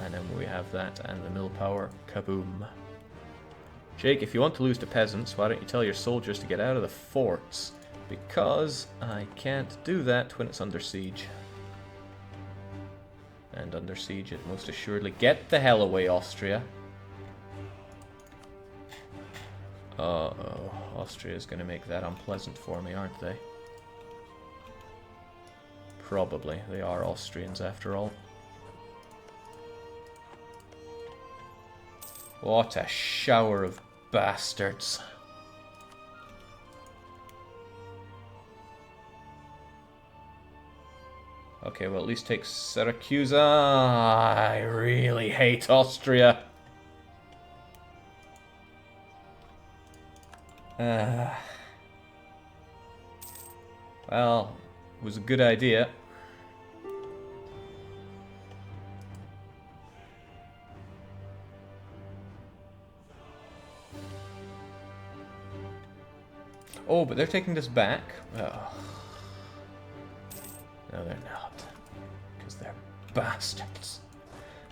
And then we have that and the mill power. Kaboom. Jake, if you want to lose to peasants, why don't you tell your soldiers to get out of the forts? Because I can't do that when it's under siege. And under siege it most assuredly. Get the hell away, Austria. Uh-oh. Austria's going to make that unpleasant for me, aren't they? Probably. They are Austrians after all. What a shower of bastards. Okay, well at least take Syracuse. I really hate Austria. Well, it was a good idea. Oh, but they're taking this back. Oh. No, they're not. Because they're bastards.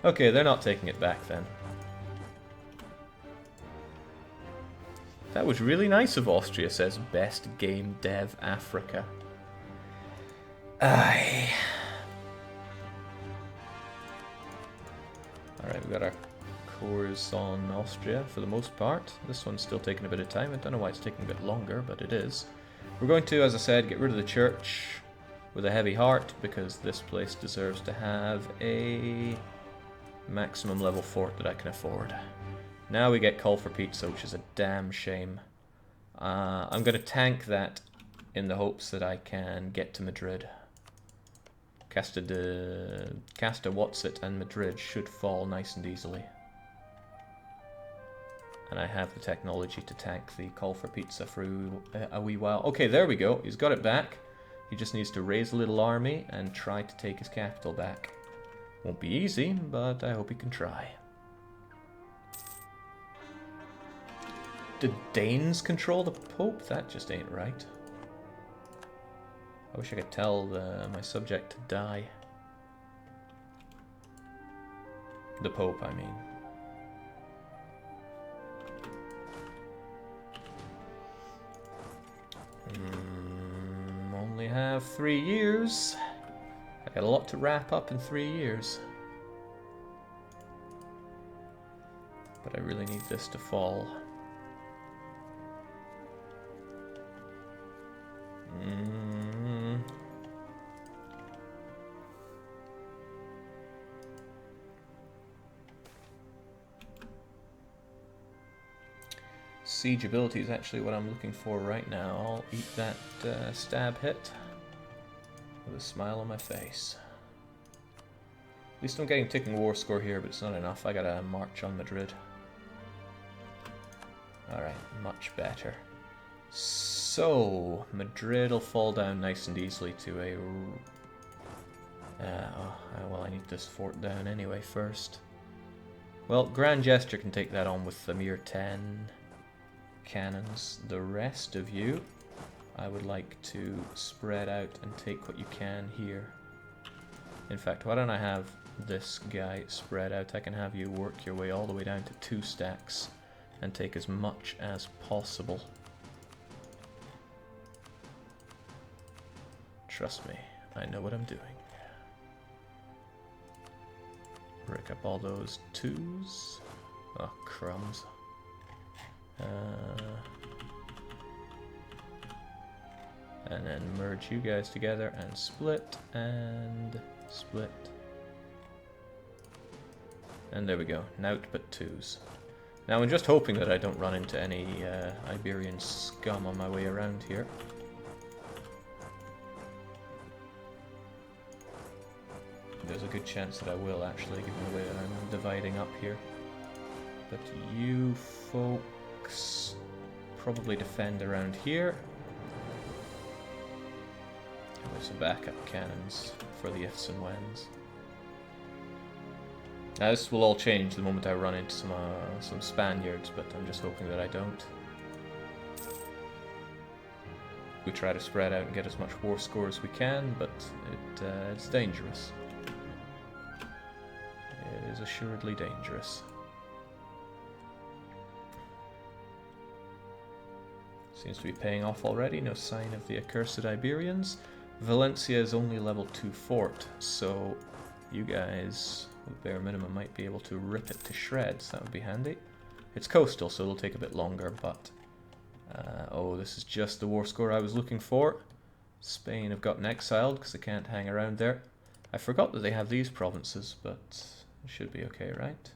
Okay, they're not taking it back then. That was really nice of Austria, says Best Game Dev Africa. Aye. Alright, we got our cores on Austria for the most part. This one's still taking a bit of time. I don't know why it's taking a bit longer, but it is. We're going to, as I said, get rid of the church with a heavy heart, because this place deserves to have a maximum level fort that I can afford. Now we get call for pizza, which is a damn shame. I'm going to tank that in the hopes that I can get to Madrid. Casta Whatsit and Madrid should fall nice and easily. And I have the technology to tank the call for pizza for a wee while. Okay, there we go. He's got it back. He just needs to raise a little army and try to take his capital back. Won't be easy, but I hope he can try. The Danes control the Pope? That just ain't right. I wish I could tell my subject to die. The Pope, I mean. Only have 3 years. I got a lot to wrap up in 3 years. But I really need this to fall. Siege ability is actually what I'm looking for right now. I'll eat that stab hit with a smile on my face. At least I'm getting ticking war score here, but it's not enough. I gotta march on Madrid. Alright, much better. So, Madrid will fall down nice and easily to a... well, I need this fort down anyway first. Well, Grand Gesture can take that on with a mere 10 cannons. The rest of you, I would like to spread out and take what you can here. In fact, why don't I have this guy spread out? I can have you work your way all the way down to 2 stacks and take as much as possible. Trust me, I know what I'm doing. Break up all those 2s. Oh, crumbs. And then merge you guys together and split and split. And there we go. Nout but 2s. Now I'm just hoping that I don't run into any Iberian scum on my way around here. There's a good chance that I will actually, given the way that I'm dividing up here. But you folks probably defend around here. And there's some backup cannons for the ifs and whens. Now this will all change the moment I run into some Spaniards, but I'm just hoping that I don't. We try to spread out and get as much war score as we can, but it's dangerous. It is assuredly dangerous. Seems to be paying off already, no sign of the accursed Iberians. Valencia is only level 2 fort, so you guys, with bare minimum, might be able to rip it to shreds. That would be handy. It's coastal, so it'll take a bit longer, but... oh, this is just the war score I was looking for. Spain have gotten exiled because they can't hang around there. I forgot that they have these provinces, but it should be okay, right?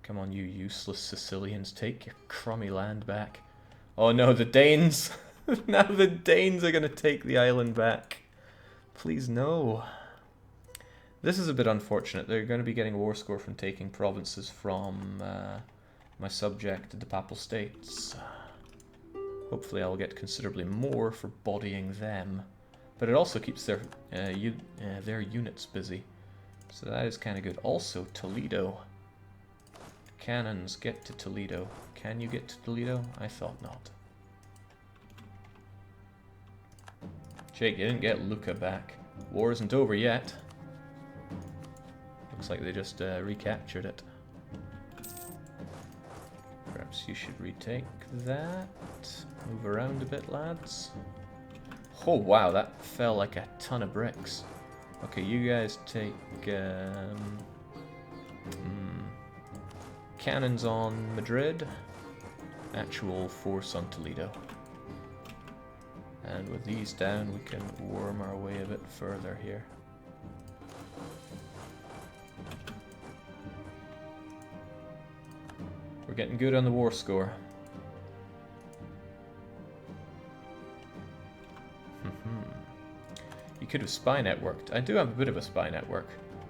Come on, you useless Sicilians, take your crummy land back. Oh no, the Danes! Now the Danes are going to take the island back. Please, no. This is a bit unfortunate. They're going to be getting a war score from taking provinces from my subject, the Papal States. Hopefully I'll get considerably more for bodying them. But it also keeps their units busy. So that is kind of good. Also, Toledo. Cannons, get to Toledo. Can you get to Toledo? I thought not. Jake, you didn't get Lucca back. War isn't over yet. Looks like they just recaptured it. Perhaps you should retake that. Move around a bit, lads. Oh wow, that fell like a ton of bricks. Okay, you guys take cannons on Madrid. Actual force on Toledo. And with these down, we can worm our way a bit further here. We're getting good on the war score. You could have spy networked. I do have a bit of a spy network,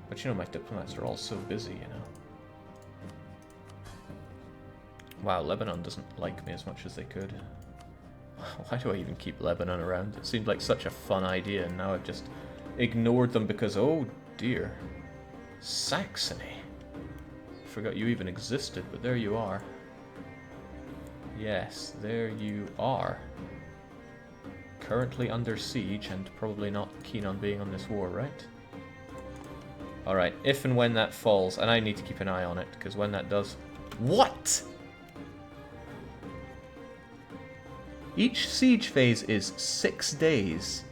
but you know my diplomats are all so busy, you know. Wow, Lebanon doesn't like me as much as they could. Why do I even keep Lebanon around? It seemed like such a fun idea, and now I've just ignored them because, oh dear. Saxony. Forgot you even existed, but there you are. Yes, there you are. Currently under siege and probably not keen on being on this war, right? Alright, if and when that falls, and I need to keep an eye on it, because when that does... What?! Each siege phase is 6 days.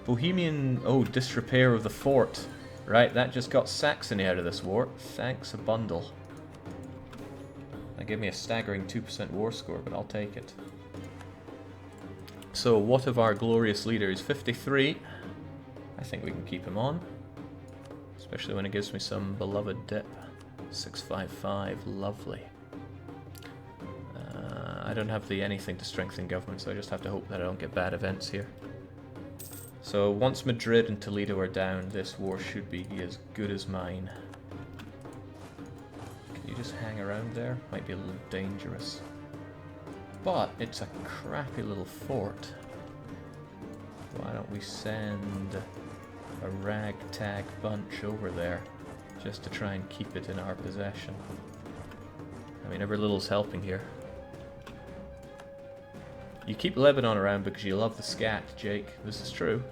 Bohemian... oh, disrepair of the fort. Right, that just got Saxony out of this war. Thanks a bundle. That gave me a staggering 2% war score, but I'll take it. So, what of our glorious leader? He's 53. I think we can keep him on. Especially when it gives me some beloved dip. 655, lovely. I don't have the anything to strengthen government, so I just have to hope that I don't get bad events here. So once Madrid and Toledo are down, this war should be as good as mine. Can you just hang around there? Might be a little dangerous. But it's a crappy little fort. Why don't we send a ragtag bunch over there just to try and keep it in our possession? I mean, every little's helping here. You keep Lebanon around because you love the scat, Jake. This is true.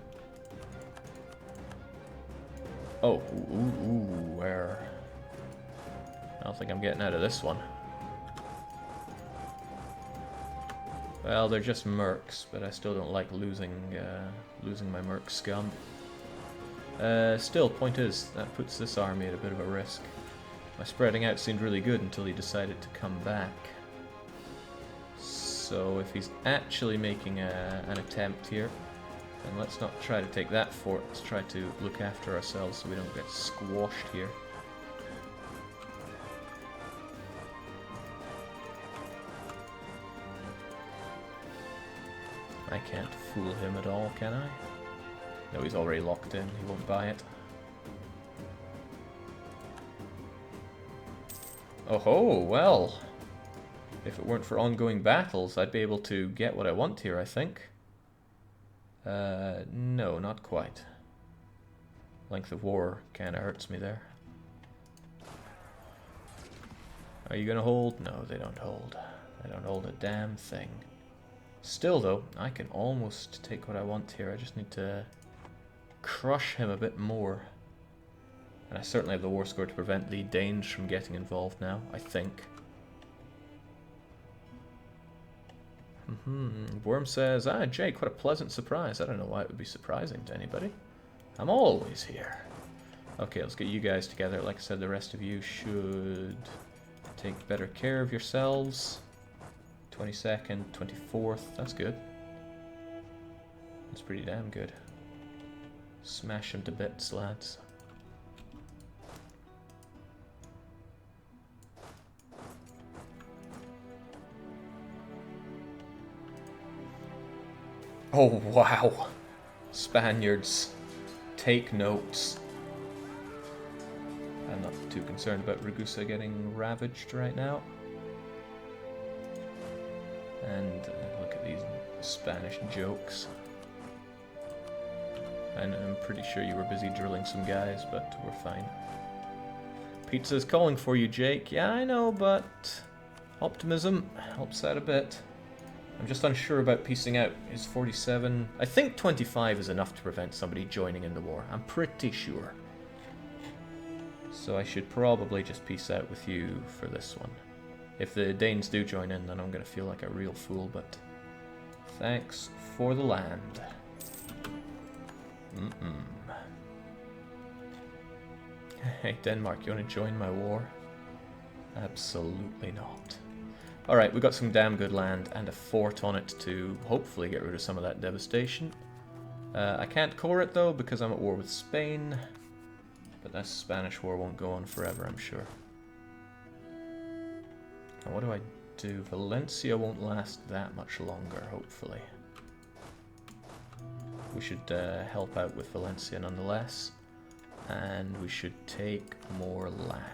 Oh, where? I don't think I'm getting out of this one. Well, they're just mercs, but I still don't like losing my merc scum. Still, point is, that puts this army at a bit of a risk. My spreading out seemed really good until he decided to come back. So if he's actually making an attempt here, then let's not try to take that fort. Let's try to look after ourselves so we don't get squashed here. I can't fool him at all, can I? No, he's already locked in. He won't buy it. Oh ho, well. If it weren't for ongoing battles, I'd be able to get what I want here, I think. No, not quite. Length of war kinda hurts me there. Are you gonna hold? No, they don't hold. They don't hold a damn thing. Still though, I can almost take what I want here. I just need to crush him a bit more. And I certainly have the war score to prevent the Danes from getting involved now, I think. Worm says, "Ah, Jake, what a pleasant surprise. I don't know why it would be surprising to anybody. I'm always here." Okay, let's get you guys together. Like I said, the rest of you should take better care of yourselves. 22nd, 24th, that's good. That's pretty damn good. Smash them to bits, lads. Oh, wow. Spaniards, take notes. I'm not too concerned about Ragusa getting ravaged right now. And look at these Spanish jokes. And I'm pretty sure you were busy drilling some guys, but we're fine. Pizza's calling for you, Jake. Yeah, I know, but optimism helps out a bit. I'm just unsure about piecing out. Is 47... I think 25 is enough to prevent somebody joining in the war. I'm pretty sure. So I should probably just peace out with you for this one. If the Danes do join in, then I'm going to feel like a real fool, but thanks for the land. Hey, Denmark, you want to join my war? Absolutely not. Alright, we got some damn good land and a fort on it to hopefully get rid of some of that devastation. I can't core it though because I'm at war with Spain. But that Spanish war won't go on forever, I'm sure. Now what do I do? Valencia won't last that much longer, hopefully. We should help out with Valencia nonetheless. And we should take more land.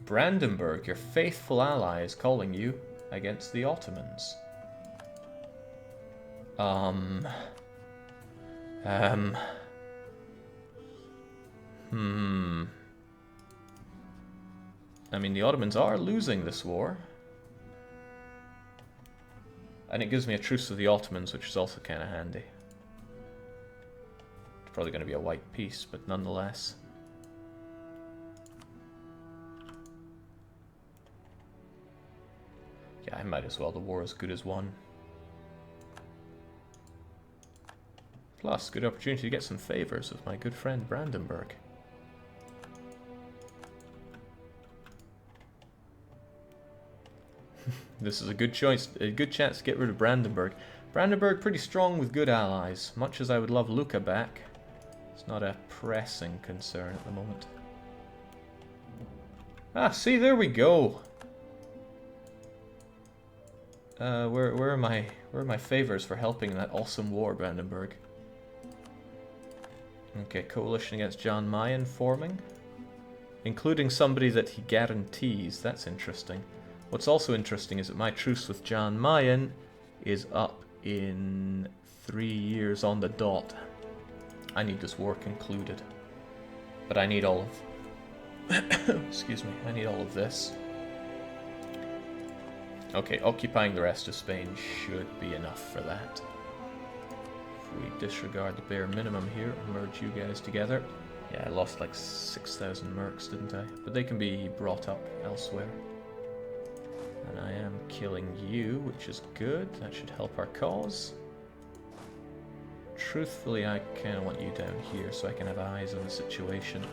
Brandenburg, your faithful ally, is calling you against the Ottomans. I mean, the Ottomans are losing this war. And it gives me a truce with the Ottomans, which is also kind of handy. It's probably going to be a white peace, but nonetheless. Yeah, I might as well. The war is good as won. Plus, good opportunity to get some favors with my good friend Brandenburg. This is a good choice, a good chance to get rid of Brandenburg. Brandenburg pretty strong with good allies. Much as I would love Lucca back, it's not a pressing concern at the moment. Ah, see, there we go. Where are my favors for helping in that awesome war, Brandenburg? Okay, coalition against Jan Mayen forming. Including somebody that he guarantees. That's interesting. What's also interesting is that my truce with Jan Mayen is up in 3 years on the dot. I need this war concluded. But I need all of... Excuse me. I need all of this. Okay, occupying the rest of Spain should be enough for that. If we disregard the bare minimum here and merge you guys together. Yeah, I lost like 6,000 mercs, didn't I? But they can be brought up elsewhere. And I am killing you, which is good. That should help our cause. Truthfully, I kind of want you down here so I can have eyes on the situation.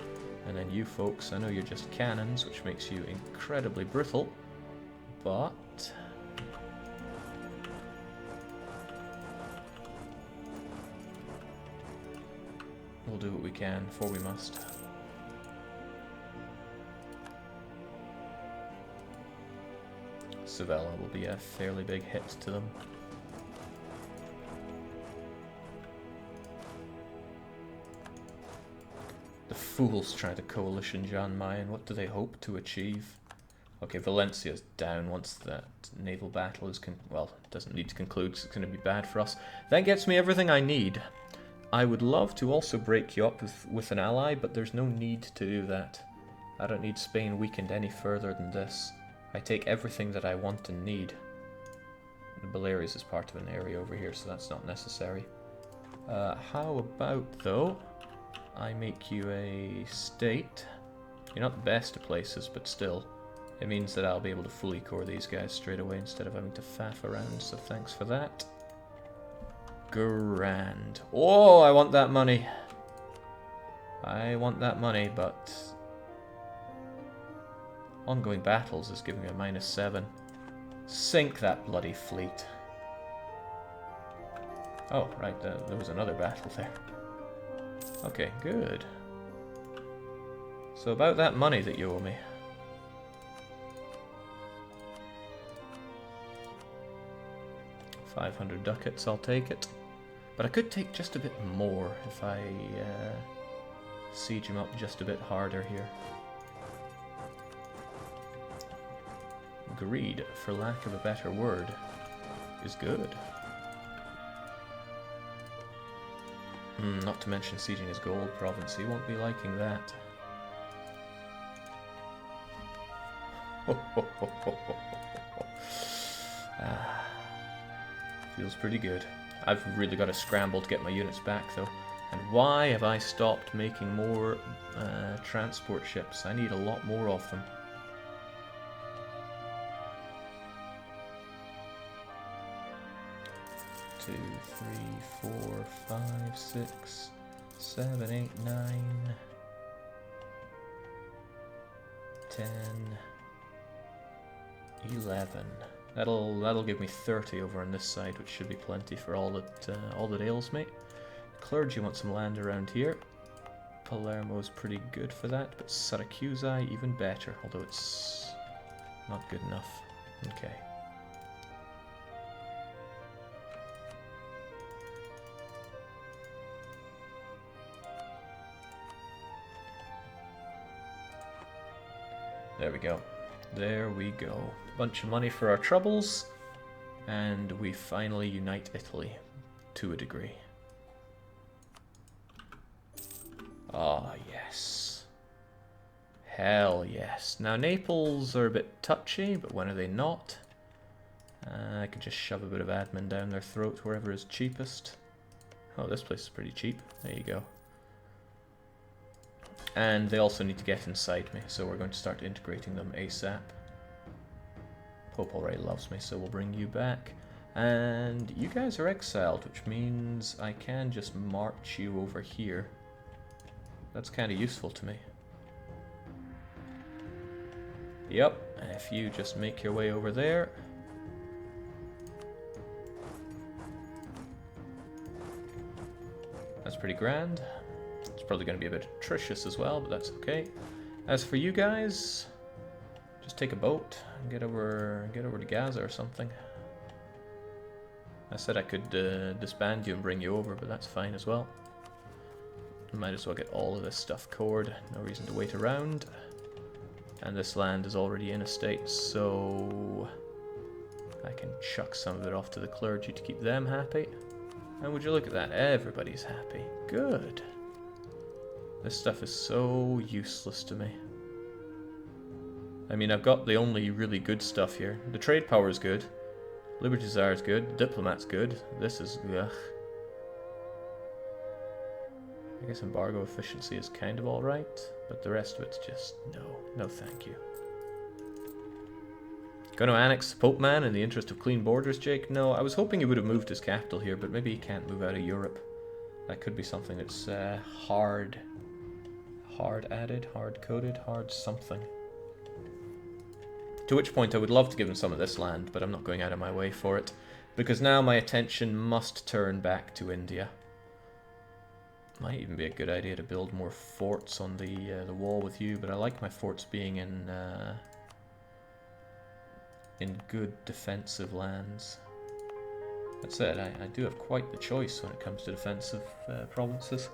And then you folks, I know you're just cannons, which makes you incredibly brittle. But... we'll do what we can, for we must. Sevilla will be a fairly big hit to them. The fools try to coalition Jan Mayen. What do they hope to achieve? Okay, Valencia's down once that naval battle is well, doesn't need to conclude, so it's going to be bad for us. That gets me everything I need. I would love to also break you up with an ally, but there's no need to do that. I don't need Spain weakened any further than this. I take everything that I want and need. Belerius is part of an area over here, so that's not necessary. How about, though, I make you a state? You're not the best of places, but still. It means that I'll be able to fully core these guys straight away instead of having to faff around, so thanks for that. Grand. Oh, I want that money. I want that money, but... ongoing battles is giving me a -7. Sink that bloody fleet. Oh, right, there was another battle there. Okay, good. So about that money that you owe me. $500 ducats, I'll take it. But I could take just a bit more if I siege him up just a bit harder here. Greed, for lack of a better word, is good. Not to mention sieging his gold province, he won't be liking that. Feels pretty good. I've really got to scramble to get my units back though. And why have I stopped making more transport ships? I need a lot more of them. Two, three, 4, 5, 6, 7, 8, 9, 10, 11. That'll give me 30 over on this side, which should be plenty for all that ails me. Clergy want some land around here. Palermo's pretty good for that, but Syracuse even better, although it's not good enough. Okay. There we go. There we go. Bunch of money for our troubles, and we finally unite Italy to a degree. Ah, yes. Hell yes. Now Naples are a bit touchy, but when are they not? I could just shove a bit of admin down their throat wherever is cheapest. Oh, this place is pretty cheap. There you go. And they also need to get inside me, so we're going to start integrating them ASAP. Pope already loves me, so we'll bring you back. And you guys are exiled, which means I can just march you over here. That's kind of useful to me. Yep, if you just make your way over there. That's pretty grand. It's probably going to be a bit atrocious as well, but that's okay. As for you guys, just take a boat and get over to Gaza or something. I said I could disband you and bring you over, but that's fine as well. Might as well get all of this stuff cored. No reason to wait around. And this land is already in a state, so I can chuck some of it off to the clergy to keep them happy. And would you look at that? Everybody's happy. Good. This stuff is so useless to me. I mean, I've got the only really good stuff here. The trade power is good. Liberty Desire is good. Diplomat's good. This is... ugh. I guess embargo efficiency is kind of alright, but the rest of it's just no. No thank you. Going to annex the Pope Man in the interest of clean borders, Jake? No, I was hoping he would have moved his capital here, but maybe he can't move out of Europe. That could be something that's hard added, hard coded, hard something. To which point I would love to give him some of this land, but I'm not going out of my way for it, because now my attention must turn back to India. Might even be a good idea to build more forts on the wall with you, but I like my forts being in good defensive lands. That said, I do have quite the choice when it comes to defensive provinces,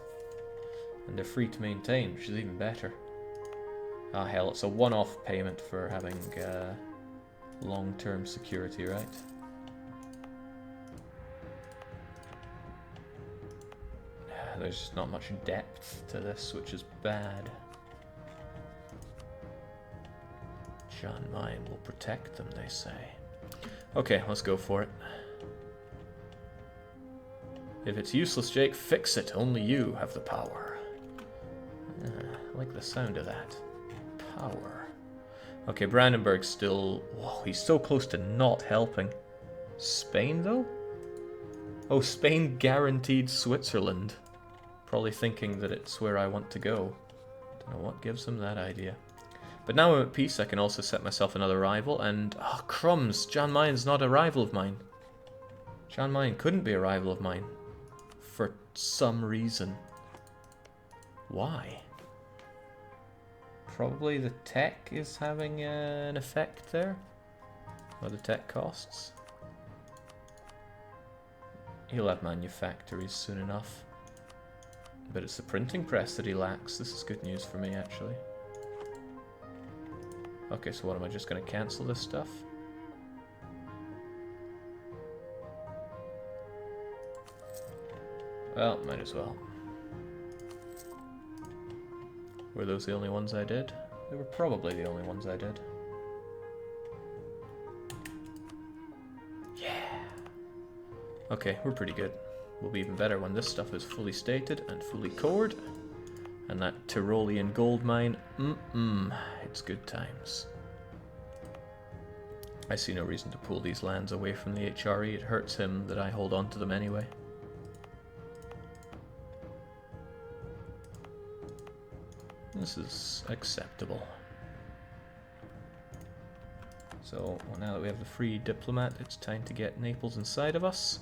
and they're free to maintain, which is even better. Ah hell, it's a one-off payment for having long-term security, right? There's not much depth to this, which is bad. Jan Mayen will protect them, they say. Okay, let's go for it. If it's useless, Jake, fix it. Only you have the power. I like the sound of that. Power. Okay, Brandenburg's still... Whoa, he's so close to not helping. Spain, though? Oh, Spain guaranteed Switzerland. Probably thinking that it's where I want to go. Don't know what gives him that idea. But now I'm at peace, I can also set myself another rival, and... Oh, crumbs! Jan Mayen's not a rival of mine. Jan Mayen couldn't be a rival of mine. For some reason. Why? Probably the tech is having an effect there. Or the tech costs. He'll have manufactories soon enough. But it's the printing press that he lacks. This is good news for me, actually. Okay, so what, am I just going to cancel this stuff? Well, might as well. Were those the only ones I did? They were probably the only ones I did. Yeah! Okay, we're pretty good. We'll be even better when this stuff is fully stated and fully cored. And that Tyrolean gold mine, it's good times. I see no reason to pull these lands away from the HRE. It hurts him that I hold on to them anyway. This is acceptable. So, well, now that we have the free diplomat, it's time to get Naples inside of us.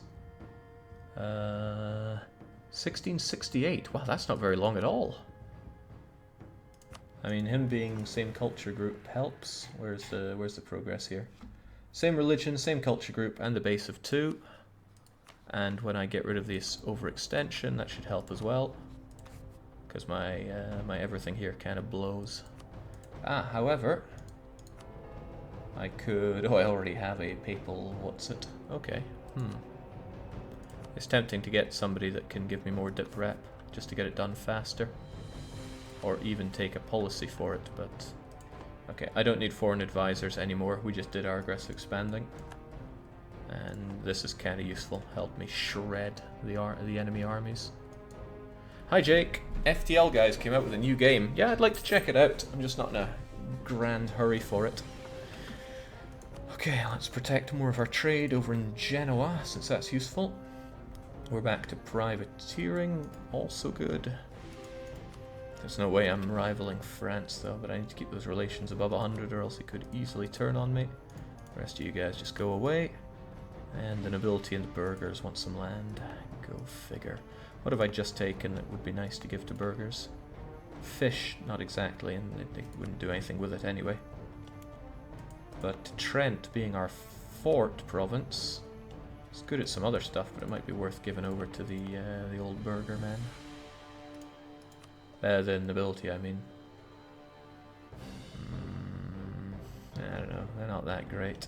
1668. Wow, that's not very long at all. I mean, him being same culture group helps. Where's the progress here? Same religion, same culture group, and the base of 2. And when I get rid of this overextension, that should help as well. Because my everything here kind of blows. However, I could... Oh, I already have a papal... What's it? Okay. It's tempting to get somebody that can give me more dip rep, just to get it done faster. Or even take a policy for it, but... Okay, I don't need foreign advisors anymore, we just did our aggressive expanding. And this is kind of useful, help me shred the enemy armies. Hi Jake, FTL guys came out with a new game. Yeah, I'd like to check it out, I'm just not in a grand hurry for it. Okay, let's protect more of our trade over in Genoa, since that's useful. We're back to privateering, also good. There's no way I'm rivaling France though, but I need to keep those relations above 100 or else it could easily turn on me. The rest of you guys just go away. And the nobility and the burghers want some land. Go figure. What have I just taken that would be nice to give to burghers? Fish, not exactly, and they wouldn't do anything with it anyway. But Trent being our fort province, it's good at some other stuff, but it might be worth giving over to the old burgher man. The nobility, I mean. I don't know, they're not that great.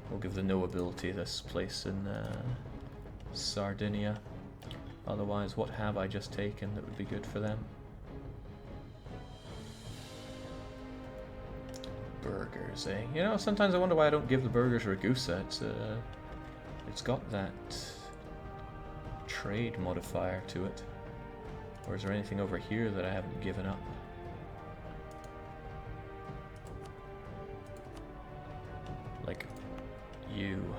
We'll give the nobility this place in Sardinia. Otherwise, what have I just taken that would be good for them? Burghers, eh? You know, sometimes I wonder why I don't give the burghers Ragusa. It's got that trade modifier to it. Or is there anything over here that I haven't given up? Like, you.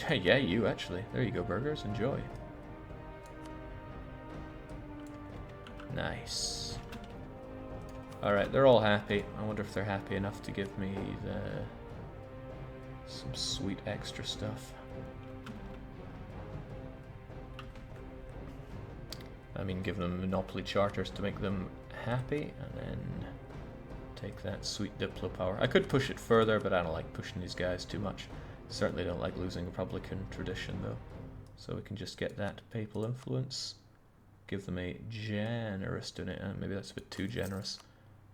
Yeah, you actually. There you go, burghers. Enjoy. Nice. Alright, they're all happy. I wonder if they're happy enough to give me some sweet extra stuff. I mean, give them monopoly charters to make them happy, and then take that sweet diplo power. I could push it further, but I don't like pushing these guys too much. Certainly don't like losing Republican tradition, though. So we can just get that papal influence. Give them a generous donation. Maybe that's a bit too generous.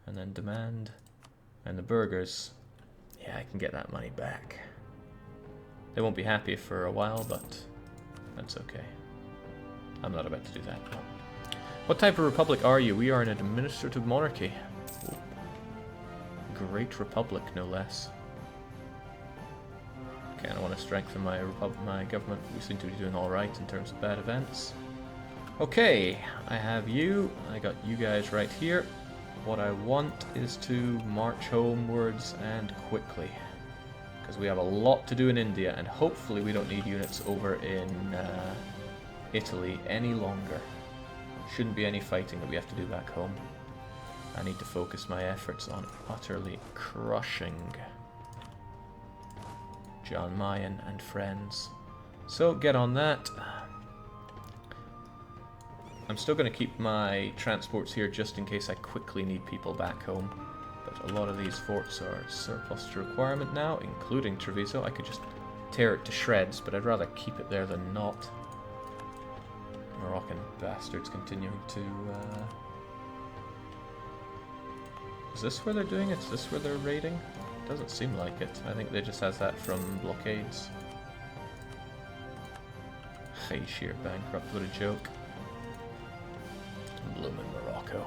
And then demand. And the burghers. Yeah, I can get that money back. They won't be happy for a while, but that's okay. I'm not about to do that. No. What type of republic are you? We are an administrative monarchy. Ooh. Great republic, no less. Kind of want to strengthen my government. We seem to be doing alright in terms of bad events. Okay, I have you. I got you guys right here. What I want is to march homewards and quickly. Because we have a lot to do in India, and hopefully we don't need units over in Italy any longer. Shouldn't be any fighting that we have to do back home. I need to focus my efforts on utterly crushing Jan Mayen and friends. So get on that. I'm still going to keep my transports here just in case I quickly need people back home. But a lot of these forts are surplus to requirement now, including Treviso. I could just tear it to shreds, but I'd rather keep it there than not. Moroccan bastards continuing to... Is this where they're doing it? Is this where they're raiding? Doesn't seem like it. I think they just has that from blockades. Hey, sheer bankrupt, what a joke. Bloomin' Morocco.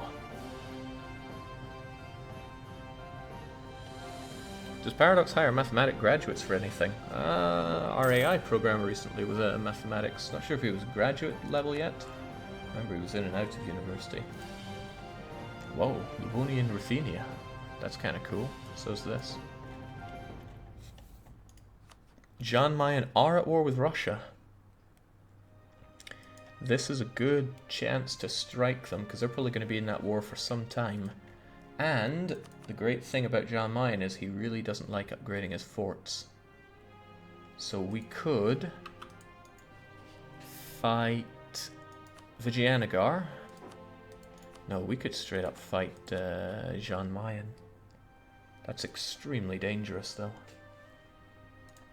Does Paradox hire mathematic graduates for anything? Our AI programmer recently was a mathematics. Not sure if he was graduate level yet. Remember, he was in and out of university. Whoa, Livonian Ruthenia. That's kind of cool. So's this. Jan Mayen are at war with Russia. This is a good chance to strike them, because they're probably going to be in that war for some time. And the great thing about Jan Mayen is he really doesn't like upgrading his forts. So we could fight Vijayanagar. No, we could straight up fight Jan Mayen. That's extremely dangerous, though.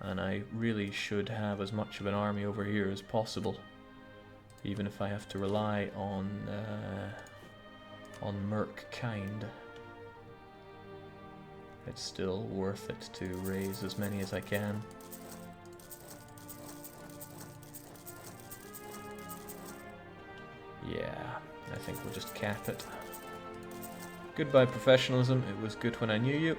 And I really should have as much of an army over here as possible. Even if I have to rely on Merc kind. It's still worth it to raise as many as I can. Yeah, I think we'll just cap it. Goodbye professionalism, it was good when I knew you.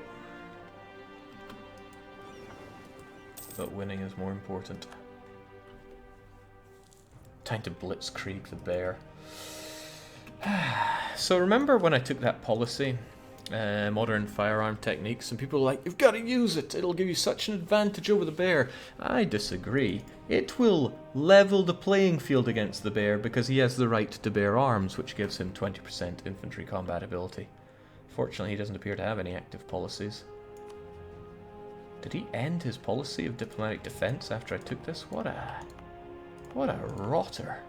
But winning is more important. Time to blitzkrieg the bear. So remember when I took that policy, modern firearm techniques, and people were like, you've got to use it, it'll give you such an advantage over the bear. I disagree. It will level the playing field against the bear because he has the right to bear arms, which gives him 20% infantry combat ability. Fortunately, he doesn't appear to have any active policies. Did he end his policy of diplomatic defense after I took this? What a rotter.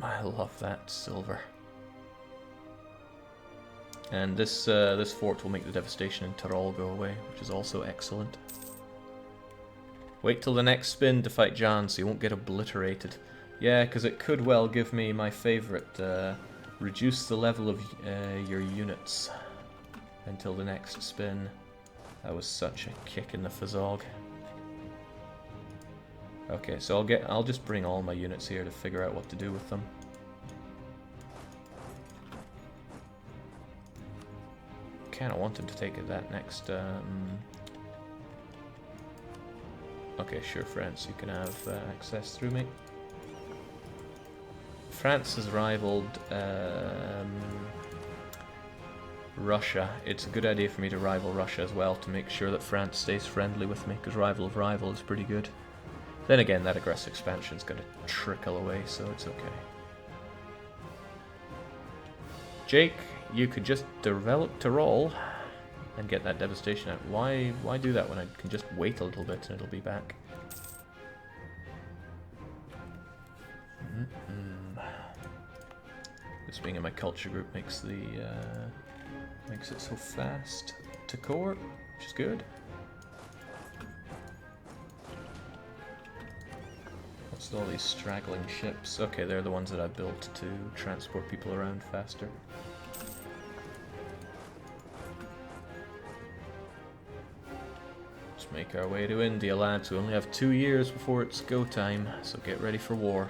I love that silver. And this this fort will make the devastation in Tyrol go away, which is also excellent. Wait till the next spin to fight Jan so you won't get obliterated. Yeah, because it could well give me my favourite, reduce the level of your units until the next spin. That was such a kick in the fazog. Okay, so I'll just bring all my units here to figure out what to do with them. Kind of want him to take it that next. Okay, sure, France, you can have access through me. France has rivaled Russia. It's a good idea for me to rival Russia as well to make sure that France stays friendly with me, because rival of rival is pretty good. Then again, that aggressive expansion is going to trickle away, so it's okay. Jake, you could just develop Tyrol and get that devastation out. Why do that when I can just wait a little bit and it'll be back? This being in my culture group makes the makes it so fast to core, which is good. What's all these straggling ships? Okay, they're the ones that I built to transport people around faster. Let's make our way to India, lads. We only have 2 years before it's go time, so get ready for war.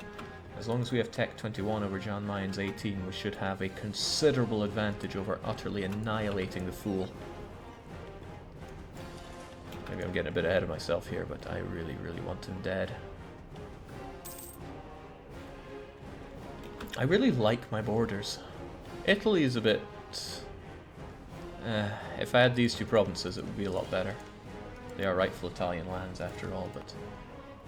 As long as we have Tech 21 over Jan Mayen's 18, we should have a considerable advantage over utterly annihilating the fool. Maybe I'm getting a bit ahead of myself here, but I really, really want him dead. I really like my borders. Italy is a bit... if I had these two provinces, it would be a lot better. They are rightful Italian lands after all, but